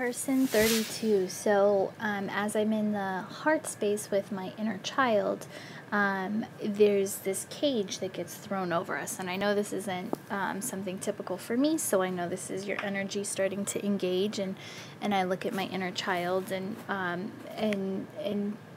Person 32. So, as I'm in the heart space with my inner child, there's this cage that gets thrown over us. And I know this isn't something typical for me, so I know this is your energy starting to engage. And I look at my inner child and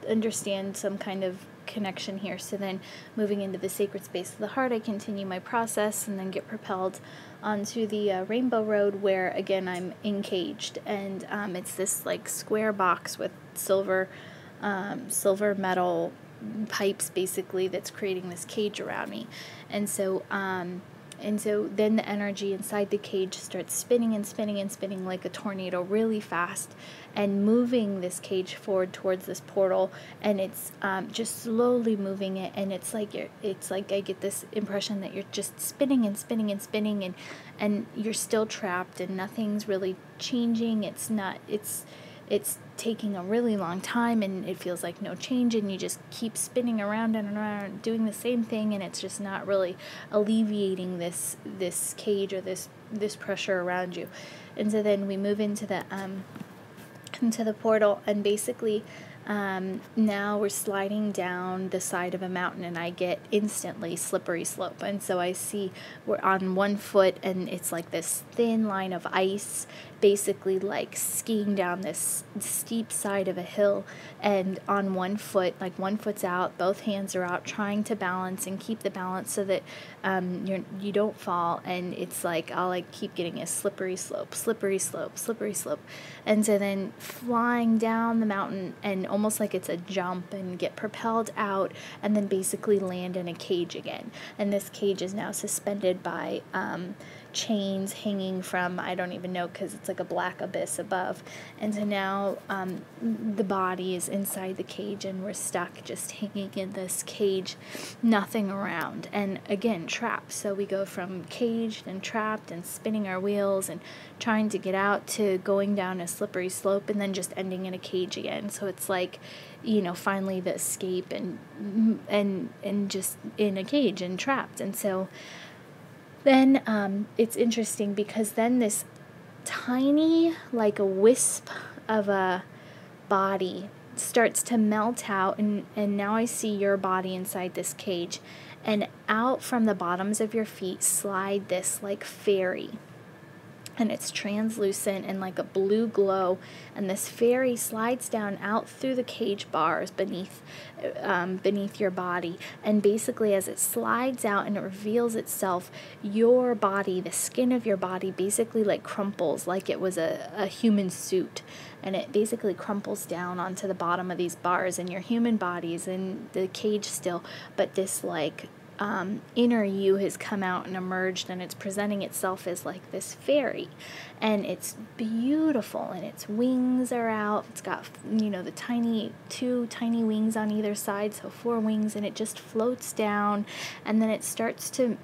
understand some kind of connection here. So then moving into the sacred space of the heart, I continue my process and then get propelled onto the rainbow road, where again I'm encaged, and it's this like square box with silver metal pipes basically that's creating this cage around me. And so then the energy inside the cage starts spinning and spinning and spinning like a tornado really fast, and moving this cage forward towards this portal, and it's just slowly moving it, and it's like I get this impression that you're just spinning and spinning and spinning, and you're still trapped and nothing's really changing. It's taking a really long time, and it feels like no change, and you just keep spinning around and around doing the same thing, and it's just not really alleviating this cage or this pressure around you. And so then we move into the portal, and basically now we're sliding down the side of a mountain, and I get instantly slippery slope. And so I see we're on one foot, and it's like this thin line of ice, basically like skiing down this steep side of a hill. And on one foot, like one foot's out, both hands are out, trying to balance and keep the balance so that you don't fall. And it's like I'll like keep getting a slippery slope, slippery slope, slippery slope. And so then flying down the mountain, and almost like it's a jump, and get propelled out, and then basically land in a cage again. And this cage is now suspended by chains hanging from, I don't even know, because it's like a black abyss above. And so now the body is inside the cage, and we're stuck just hanging in this cage, nothing around, and again trapped. So we go from caged and trapped and spinning our wheels and trying to get out, to going down a slippery slope, and then just ending in a cage again. So it's like, finally the escape, and just in a cage and trapped. And so then it's interesting, because then this tiny, like a wisp of a body starts to melt out, and now I see your body inside this cage, and out from the bottoms of your feet slide this like fairy. And it's translucent and like a blue glow, and this fairy slides down out through the cage bars beneath your body. And basically, as it slides out and it reveals itself, your body, the skin of your body, basically like crumples like it was a human suit, and it basically crumples down onto the bottom of these bars, and your human body is in the cage still, but this like inner you has come out and emerged, and it's presenting itself as like this fairy, and it's beautiful, and its wings are out. It's got the two tiny wings on either side, so 4 wings, and it just floats down, and then it starts to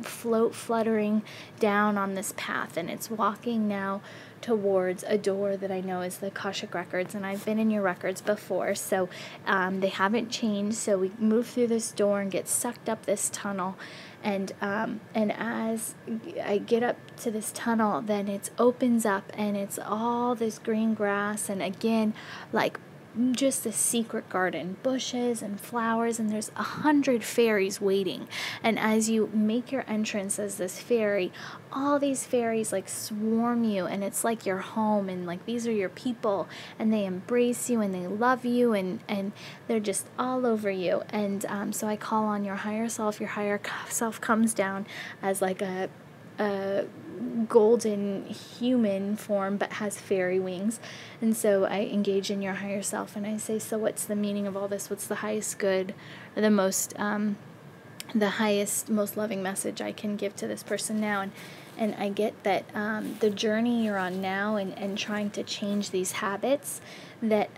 float, fluttering down on this path, and it's walking now towards a door that I know is the Akashic records, and I've been in your records before, so they haven't changed. So we move through this door and get sucked up this tunnel, and as I get up to this tunnel, then it opens up, and it's all this green grass, and again like just a secret garden, bushes and flowers, and there's 100 fairies waiting. And as you make your entrance as this fairy, all these fairies like swarm you, and it's like your home, and like these are your people, and they embrace you and they love you, and they're just all over you. And so I call on your higher self. Your higher self comes down as like a golden human form, but has fairy wings. And so I engage in your higher self, and I say, so what's the meaning of all this? What's the highest good, or the highest, most loving message I can give to this person now? And I get that the journey you're on now, and trying to change these habits, that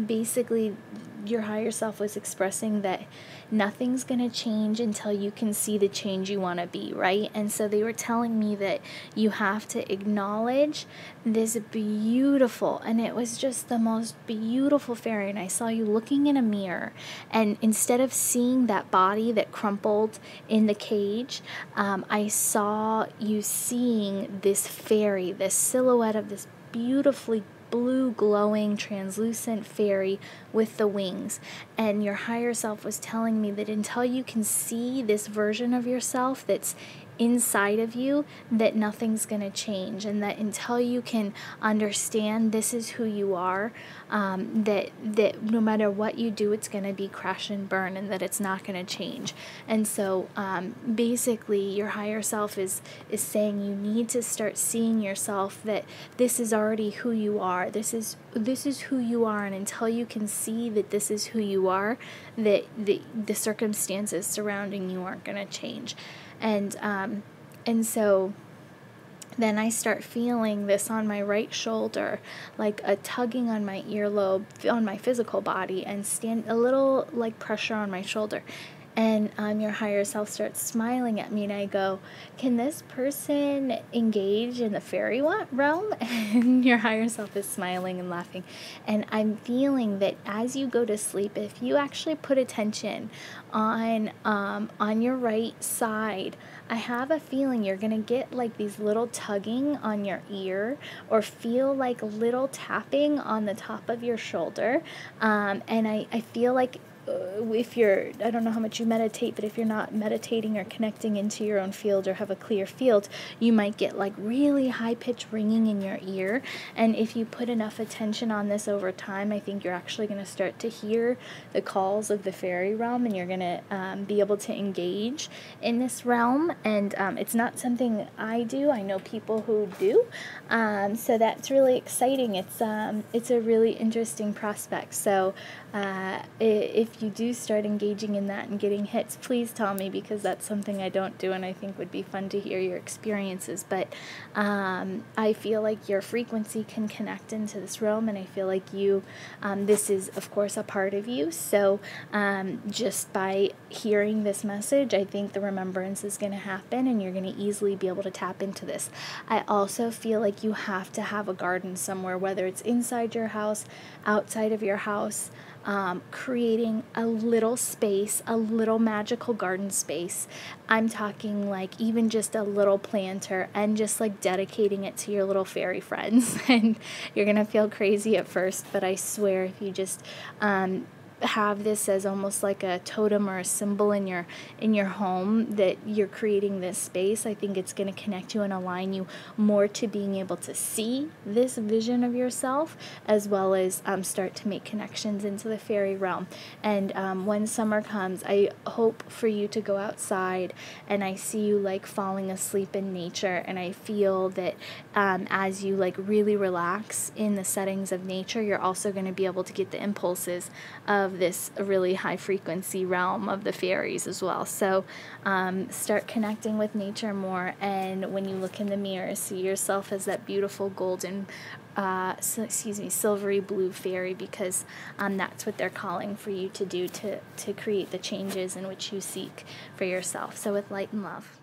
basically your higher self was expressing that nothing's going to change until you can see the change you want to be, right? And so they were telling me that you have to acknowledge this beautiful, and it was just the most beautiful fairy, and I saw you looking in a mirror, and instead of seeing that body that crumpled in the cage, I saw you seeing this fairy, this silhouette of this beautifully blue, glowing, translucent fairy with the wings. And your higher self was telling me that until you can see this version of yourself that's inside of you, that nothing's going to change, and that until you can understand this is who you are, that no matter what you do, it's going to be crash and burn, and that it's not going to change. And so basically your higher self is saying you need to start seeing yourself that this is already who you are. This is who you are, and until you can see that this is who you are, that the circumstances surrounding you aren't going to change. And so then I start feeling this on my right shoulder, like a tugging on my earlobe, on my physical body, and a little like pressure on my shoulder. And your higher self starts smiling at me, and I go, can this person engage in the fairy realm? And your higher self is smiling and laughing. And I'm feeling that as you go to sleep, if you actually put attention on your right side, I have a feeling you're going to get like these little tugging on your ear, or feel like little tapping on the top of your shoulder. And I feel like if you're, I don't know how much you meditate, but if you're not meditating or connecting into your own field or have a clear field, you might get like really high-pitched ringing in your ear. And if you put enough attention on this over time, I think you're actually going to start to hear the calls of the fairy realm, and you're going to be able to engage in this realm. And it's not something I do. I know people who do. So that's really exciting. It's a really interesting prospect. So if you do start engaging in that and getting hits, please tell me, because that's something I don't do, and I think would be fun to hear your experiences. But I feel like your frequency can connect into this realm, and I feel like this is of course a part of you. So just by hearing this message, I think the remembrance is going to happen, and you're going to easily be able to tap into this. I also feel like you have to have a garden somewhere, whether it's inside your house, outside of your house. Creating a little space, a little magical garden space. I'm talking like even just a little planter, and just like dedicating it to your little fairy friends. And you're going to feel crazy at first, but I swear if you just have this as almost like a totem or a symbol in your home, that you're creating this space, I think it's going to connect you and align you more to being able to see this vision of yourself, as well as start to make connections into the fairy realm. And when summer comes, I hope for you to go outside, and I see you like falling asleep in nature, and I feel that as you like really relax in the settings of nature, you're also going to be able to get the impulses of this really high frequency realm of the fairies as well. So start connecting with nature more, and when you look in the mirror, see yourself as that beautiful golden silvery blue fairy, because that's what they're calling for you to do, to create the changes in which you seek for yourself. So with light and love.